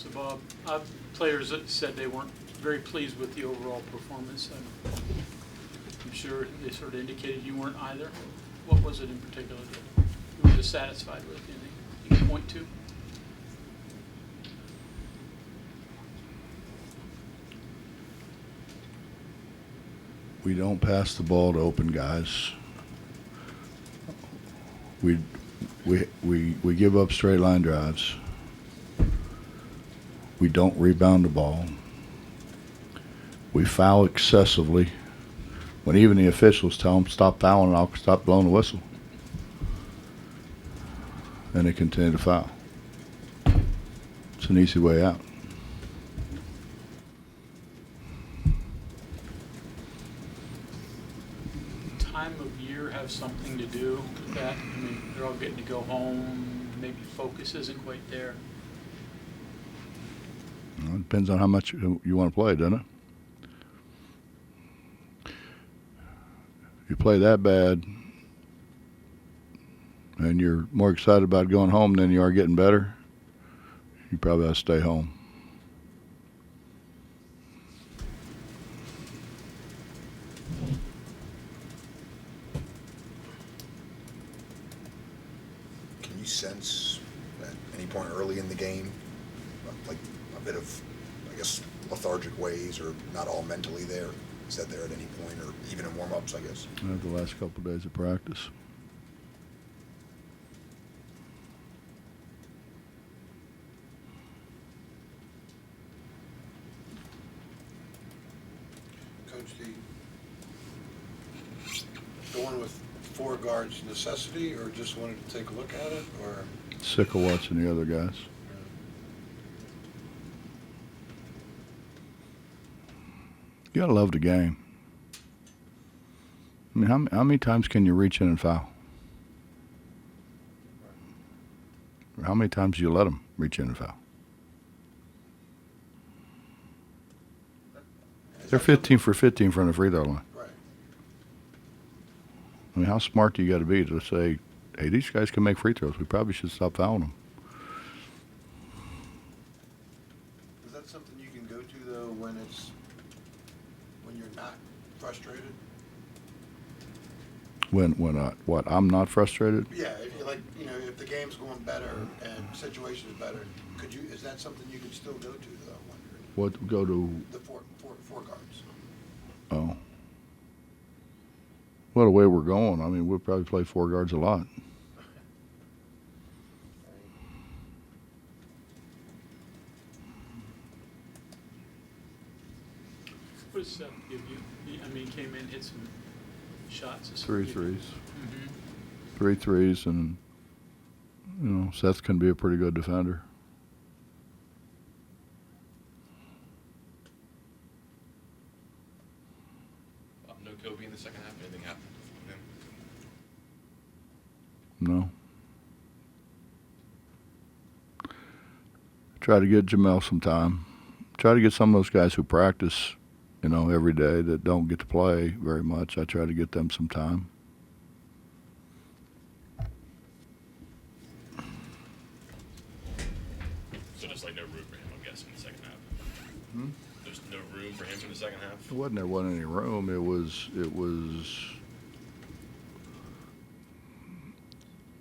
So Bob, players that said they weren't very pleased with the overall performance. I'm sure they sort of indicated you weren't either. What was it in particular that you were dissatisfied with? Anything you can point to? We don't pass the ball to open guys. We give up straight line drives. We don't rebound the ball. We foul excessively. When even the officials tell them stop fouling, I'll stop blowing the whistle. And they continue to foul. It's an easy way out. Time of year have something to do with that? I mean, they're all getting to go home. Maybe focus isn't quite there. Well, it depends on how much you want to play, doesn't it? You play that bad and you're more excited about going home than you are getting better, you probably have to stay home. Can you sense at any point early in the game, like a bit of, I guess, lethargic ways or not all mentally there? Is that there at any point, or even in warm-ups, I guess? The last couple of days of practice. Coach, going with 4 guards necessity, or just wanted to take a look at it, or? Sick of watching the other guys. You gotta love the game. I mean, how many times can you reach in and foul? Or how many times do you let them reach in and foul? They're 15 for 15 from the free throw line. Right. I mean, how smart do you got to be to say, hey, these guys can make free throws. We probably should stop fouling them. Is that something you can go to, though, when you're not frustrated? When what? I'm not frustrated? Yeah, if the game's going better and situation is better, is that something you could still go to, though, I'm wondering? What, go to? The four guards. Oh. Well, the way we're going, I mean, we'll probably play 4 guards a lot. What does Seth give you? I mean, he came in, hit some shots. 3 threes. Mm-hmm. 3 threes, and, Seth can be a pretty good defender. No Kobe in the second half. Anything happened with him? No. Try to get Jamel some time. Try to get some of those guys who practice, every day that don't get to play very much. I try to get them some time. So there's no room for him, I'm guessing, in the second half. Hmm? There's no room for him in the second half. There wasn't any room. It was.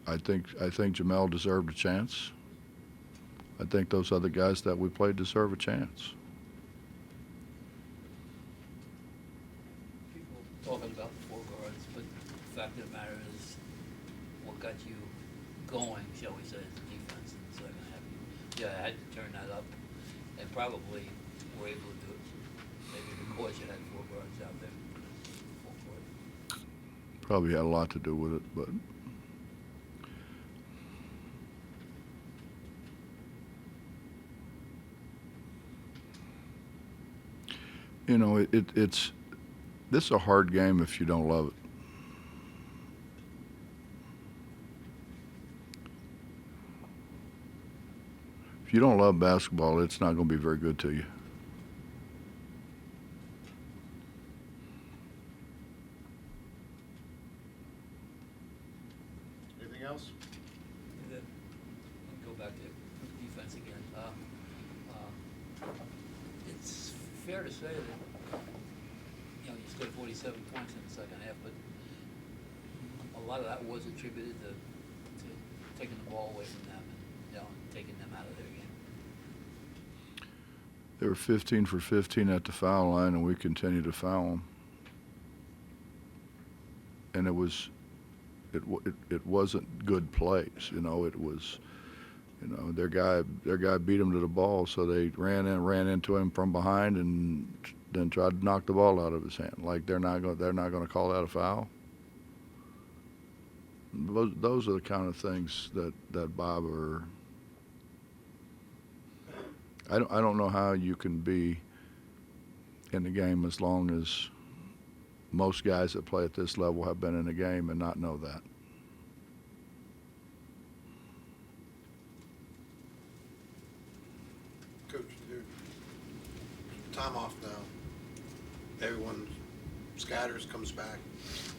I think Jamel deserved a chance. I think those other guys that we played deserve a chance. People talking about the 4 guards, but the fact of the matter is, what got you going, shall we say, is the defense in the second half. Yeah, I had to turn that up, and probably were able to do it. Maybe because you had 4 guards out there. Full court. Probably had a lot to do with it, but. This is a hard game if you don't love it. If you don't love basketball, it's not going to be very good to you. Anything else? And then, go back to defense again. fair to say that, you know, you scored 47 points in the second half, but a lot of that was attributed to taking the ball away from them and, you know, taking them out of their game. They were 15 for 15 at the foul line, and we continued to foul them. And it wasn't good plays, you know. It was, you know, their guy beat them to the ball, so they ran into him from behind, and then tried to knock the ball out of his hand. Like they're not going to call that a foul. Those are the kind of things that bother. I don't know how you can be in the game as long as most guys that play at this level have been in the game and not know that. Coach, dude, time off now. Everyone scatters, comes back,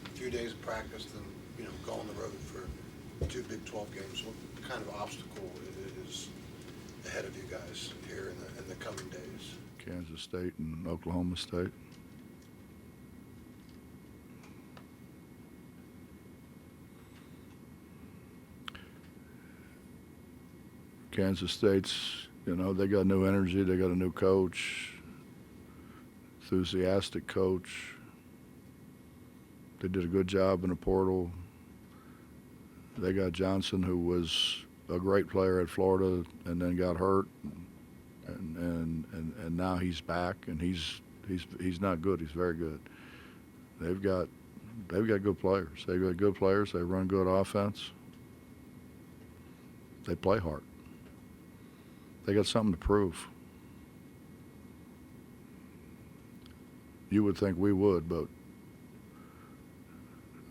a few days of practice, then, you know, go on the road for 2 Big 12 games. What kind of obstacle is ahead of you guys here in the coming days? Kansas State and Oklahoma State. Kansas State's, you know, they got new energy, they got a new coach, enthusiastic coach. They did a good job in the portal. They got Johnson, who was a great player at Florida and then got hurt, and now he's back, and he's not good, he's very good. They've got good players. They've got good players. They run good offense. They play hard. They got something to prove. You would think we would, but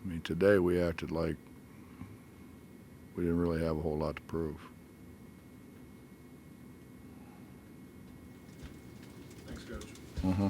I mean, today we acted like we didn't really have a whole lot to prove. Thanks, Coach. Mm-hmm.